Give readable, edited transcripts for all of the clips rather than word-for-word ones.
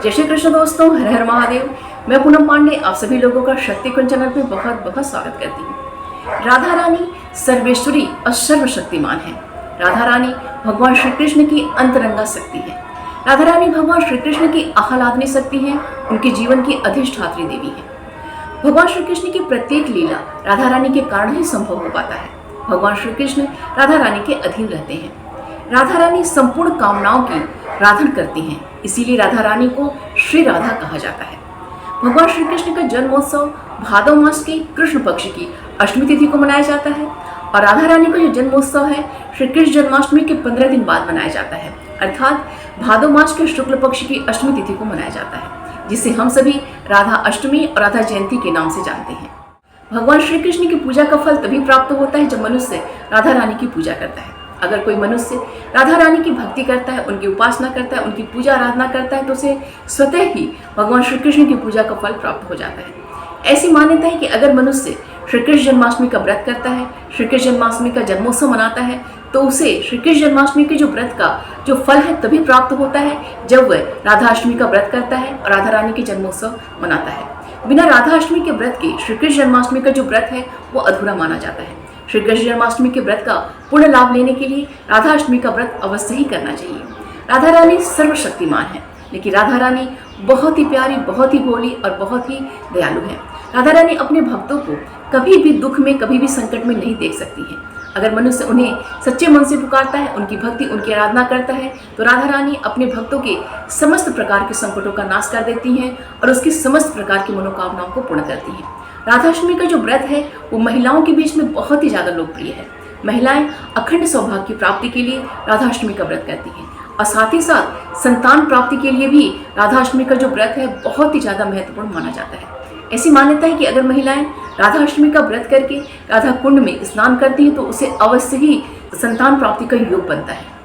जय श्री कृष्ण दोस्तों, हर हर महादेव। मैं पूनम पांडे आप सभी लोगों का शक्ति कुंज चैनल पे बहुत बहुत स्वागत करती हूँ। राधा रानी सर्वेश्वरी और सर्वशक्तिमान है। राधा रानी भगवान श्री कृष्ण की अंतरंगा शक्ति है। राधा रानी भगवान श्री कृष्ण की आह्लादनी शक्ति है, उनके जीवन की अधिष्ठात्री देवी है। भगवान श्री कृष्ण की प्रत्येक लीला राधा रानी के कारण ही संभव हो पाता है। भगवान श्री कृष्ण राधा रानी के अधीन रहते हैं। राधा रानी संपूर्ण कामनाओं की राधन करती हैं, इसीलिए राधा रानी को श्री राधा कहा जाता है। भगवान श्री कृष्ण का जन्मोत्सव भादव मास के कृष्ण पक्ष की अष्टमी तिथि को मनाया जाता है और राधा रानी का जो जन्मोत्सव है श्री कृष्ण जन्माष्टमी के 15 दिन बाद मनाया जाता है, अर्थात भादव मास के शुक्ल पक्ष की अष्टमी तिथि को मनाया जाता है, जिसे हम सभी राधा अष्टमी और राधा जयंती के नाम से जानते हैं। भगवान श्री कृष्ण की पूजा का फल तभी प्राप्त होता है जब मनुष्य राधा रानी की पूजा करता है। अगर कोई मनुष्य राधा रानी की भक्ति करता है, उनकी उपासना करता है, उनकी पूजा आराधना करता है, तो उसे स्वतः ही भगवान श्री कृष्ण की पूजा का फल प्राप्त हो जाता है। ऐसी मान्यता है कि अगर मनुष्य श्री कृष्ण जन्माष्टमी का व्रत करता है, श्री कृष्ण जन्माष्टमी का जन्मोत्सव मनाता है, तो उसे श्री कृष्ण जन्माष्टमी के जो व्रत का जो फल है तभी प्राप्त होता है जब वह राधा अष्टमी का व्रत करता है और राधा रानी के जन्मोत्सव मनाता है। बिना राधा अष्टमी के व्रत के श्री कृष्ण जन्माष्टमी का जो व्रत है वो अधूरा माना जाता है। श्री कृष्ण जन्माष्टमी के व्रत का पूर्ण लाभ लेने के लिए राधा अष्टमी का व्रत अवश्य ही करना चाहिए। राधा रानी सर्वशक्तिमान है, लेकिन राधा रानी बहुत ही प्यारी, बहुत ही भोली और बहुत ही दयालु है। राधा रानी अपने भक्तों को कभी भी दुख में, कभी भी संकट में नहीं देख सकती है। अगर मनुष्य उन्हें सच्चे मन से पुकारता है, उनकी भक्ति, उनकी आराधना करता है, तो राधा रानी अपने भक्तों के समस्त प्रकार के संकटों का नाश कर देती हैं और उसकी समस्त प्रकार की मनोकामनाओं को पूर्ण करती हैं। राधाष्टमी का जो व्रत है वो महिलाओं के बीच में बहुत ही ज़्यादा लोकप्रिय है। महिलाएं अखंड सौभाग्य की प्राप्ति के लिए राधाष्टमी का व्रत करती हैं और साथ ही साथ संतान प्राप्ति के लिए भी राधाष्टमी का जो व्रत है बहुत ही ज़्यादा महत्वपूर्ण माना जाता है। ऐसी मान्यता है कि अगर महिलाएं राधाष्टमी का व्रत करके राधा कुंड में स्नान करती हैं तो उसे अवश्य ही संतान प्राप्ति का योग बनता है।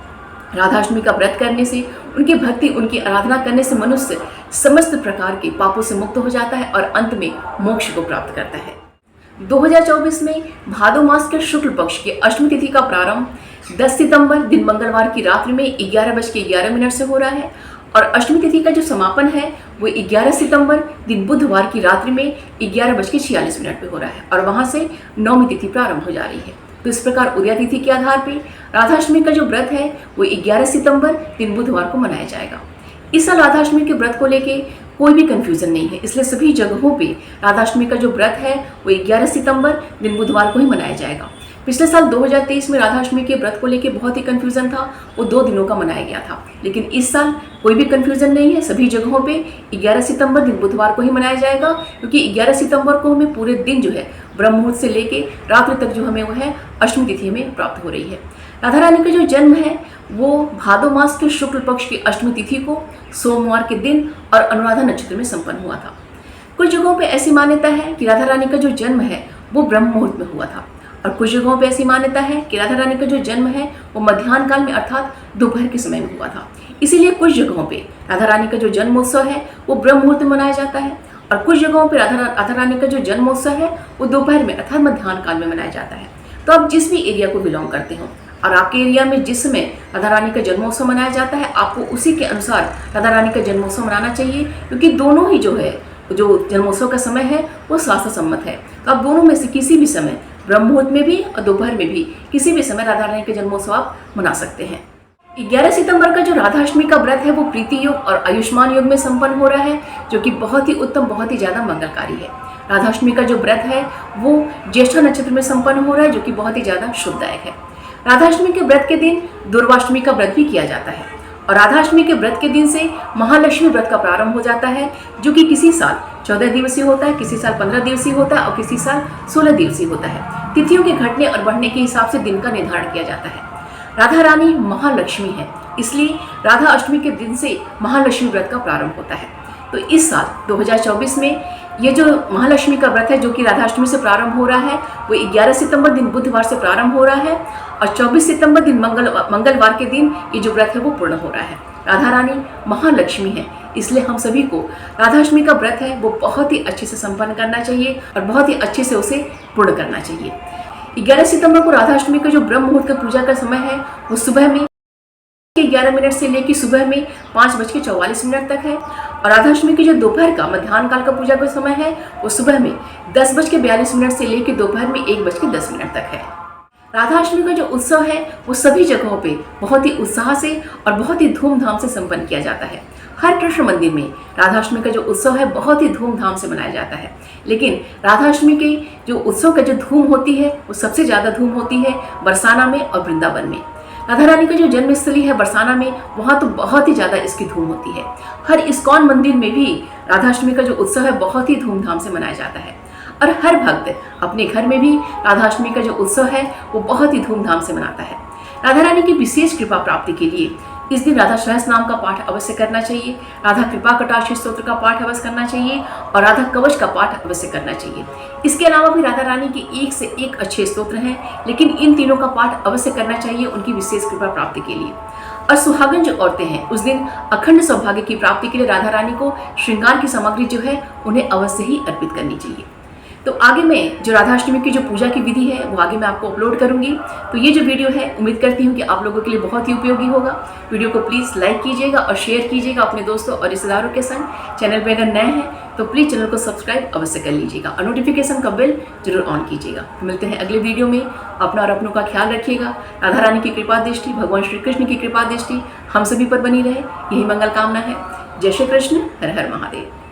राधाष्टमी का व्रत करने से, उनकी भक्ति, उनकी आराधना करने से मनुष्य समस्त प्रकार के पापों से मुक्त हो जाता है और अंत में मोक्ष को प्राप्त करता है। 2024 में भादव मास के शुक्ल पक्ष की अष्टमी तिथि का प्रारंभ 10 सितंबर दिन मंगलवार की रात्रि में 11:11 से हो रहा है और अष्टमी तिथि का जो समापन है वो 11 सितंबर दिन बुधवार की रात्रि में 11:46 पे हो रहा है और वहाँ से नौमी तिथि प्रारंभ हो जा रही है। तो इस प्रकार उदया तिथि के आधार पर राधाष्टमी का जो व्रत है वो 11 सितंबर दिन बुधवार को मनाया जाएगा। इस साल राधाष्टमी के व्रत को लेके कोई भी कंफ्यूजन नहीं है, इसलिए सभी जगहों पे राधाष्टमी का जो व्रत है वो 11 सितंबर दिन बुधवार को ही मनाया जाएगा। पिछले साल 2023 में राधाष्टमी के व्रत को लेके बहुत ही कंफ्यूजन था, वो 2 दिनों का मनाया गया था, लेकिन इस साल कोई भी कंफ्यूजन नहीं है। सभी जगहों पे 11 सितंबर दिन बुधवार को ही मनाया जाएगा, क्योंकि 11 सितंबर को हमें पूरे दिन जो है ब्रह्म मुहूर्त से लेके रात्रि तक जो हमें वो है अष्टमी तिथि में प्राप्त हो रही है। राधा रानी का जो जन्म है वो भादव मास के शुक्ल पक्ष की अष्टमी तिथि को सोमवार के दिन और अनुराधा नक्षत्र में संपन्न हुआ था। कुछ जगहों पे ऐसी मान्यता है कि राधा रानी का जो जन्म है वो ब्रह्म मुहूर्त में हुआ था और कुछ जगहों पे ऐसी मान्यता है कि राधा रानी का जो जन्म है वो मध्याह्न काल में अर्थात दोपहर के समय में हुआ था। इसीलिए कुछ जगहों पे राधा रानी का जो जन्मोत्सव है वो ब्रह्म मुहूर्त में मनाया जाता है और कुछ जगहों पे राधा रानी का जो जन्मोत्सव है वो दोपहर में अर्थात मध्याह्न काल में मनाया जाता है। तो आप जिस भी एरिया को बिलोंग करते हो और आपके एरिया में जिस समय राधा रानी का जन्मोत्सव मनाया जाता है, आपको उसी के अनुसार राधा रानी का जन्मोत्सव मनाना चाहिए, क्योंकि दोनों ही जो है जो जन्मोत्सव का समय है वो शास्त्र सम्मत है। तो आप दोनों में से किसी भी समय, ब्रह्म मुहूर्त में भी और दोपहर में भी, किसी भी समय राधा रानी का जन्मोत्सव आप मना सकते हैं। 11 सितंबर का जो राधाष्टमी का व्रत है वो प्रीति योग और आयुष्मान योग में संपन्न हो रहा है, जो कि बहुत ही उत्तम, बहुत ही ज़्यादा मंगलकारी है। राधाष्टमी का जो व्रत है वो ज्येष्ठा नक्षत्र में संपन्न हो रहा है, जो कि बहुत ही ज़्यादा शुभदायक है। राधाष्टमी के व्रत के दिन दुर्वाष्टमी का व्रत भी किया जाता है और राधाष्टमी के व्रत के दिन से महालक्ष्मी व्रत का प्रारंभ हो जाता है, जो कि किसी साल 14 दिवसीय होता है, किसी साल 15 दिवसीय होता है और किसी साल 16 दिवसीय होता है। तिथियों के घटने और बढ़ने के हिसाब से दिन का निर्धारण किया जाता है। राधा रानी महालक्ष्मी है, इसलिए राधा अष्टमी के दिन से महालक्ष्मी व्रत का प्रारंभ होता है। तो इस साल 2024 में ये जो महालक्ष्मी का व्रत है जो कि राधाष्टमी से प्रारंभ हो रहा है वो 11 सितंबर दिन बुधवार से प्रारंभ हो रहा है और 24 सितंबर दिन मंगलवार के दिन ये जो व्रत है वो पूर्ण हो रहा है। राधा रानी महालक्ष्मी है, इसलिए हम सभी को राधाष्टमी का व्रत है वो बहुत ही अच्छे से संपन्न करना चाहिए और बहुत ही अच्छे से उसे पूर्ण करना चाहिए। 11 सितंबर को राधाष्टमी का जो ब्रह्म मुहूर्त का पूजा का समय है वो सुबह में 11 मिनट से लेकर सुबह में 5:44 तक है और राधाष्टमी की जो दोपहर का मध्याह्न काल का पूजा का समय है वो सुबह में 10:42 से लेकर दोपहर में 1:10 तक है। राधाष्टमी का जो उत्सव है वो सभी जगहों पे बहुत ही उत्साह से और बहुत ही धूमधाम से संपन्न किया जाता है। हर कृष्ण मंदिर में राधाष्टमी का जो उत्सव है बहुत ही धूमधाम से मनाया जाता है। लेकिन राधाष्टमी के जो उत्सव का जो धूम होती है वो सबसे ज़्यादा धूम होती है बरसाना में और वृंदावन में। राधा रानी का जो जन्मस्थली है बरसाना में, वहाँ तो बहुत ही ज़्यादा इसकी धूम होती है। हर इस्कॉन मंदिर में भी राधाष्टमी का जो उत्सव है बहुत ही धूमधाम से मनाया जाता है और हर भक्त अपने घर में भी राधाष्टमी का जो उत्सव है वो बहुत ही धूमधाम से मनाता है। राधा रानी की विशेष कृपा प्राप्ति के लिए इस दिन राधा सहस्त्र नाम का पाठ अवश्य करना चाहिए, राधा कृपा कटाक्ष स्तोत्र का पाठ अवश्य करना चाहिए और राधा कवच का पाठ अवश्य करना चाहिए। इसके अलावा भी राधा रानी के एक से एक अच्छे स्तोत्र हैं, लेकिन इन तीनों का पाठ अवश्य करना चाहिए उनकी विशेष कृपा प्राप्ति के लिए। और सुहागन जो औरतें हैं उस दिन अखंड सौभाग्य की प्राप्ति के लिए राधा रानी को श्रृंगार की सामग्री जो है उन्हें अवश्य ही अर्पित करनी चाहिए। तो आगे मैं जो राधाष्टमी की जो पूजा की विधि है वो आगे मैं आपको अपलोड करूंगी। तो ये जो वीडियो है उम्मीद करती हूँ कि आप लोगों के लिए बहुत ही उपयोगी होगा। वीडियो को प्लीज़ लाइक कीजिएगा और शेयर कीजिएगा अपने दोस्तों और रिश्तेदारों के संग। चैनल पे अगर नए हैं तो प्लीज़ चैनल को सब्सक्राइब अवश्य कर लीजिएगा और नोटिफिकेशन का बेल जरूर ऑन कीजिएगा। तो मिलते हैं अगले वीडियो में। अपना और अपनों का ख्याल रखिएगा। राधा रानी की कृपा दृष्टि, भगवान श्री कृष्ण की कृपा दृष्टि हम सभी पर बनी रहे, यही मंगल कामना है। जय श्री कृष्ण, हर हर महादेव।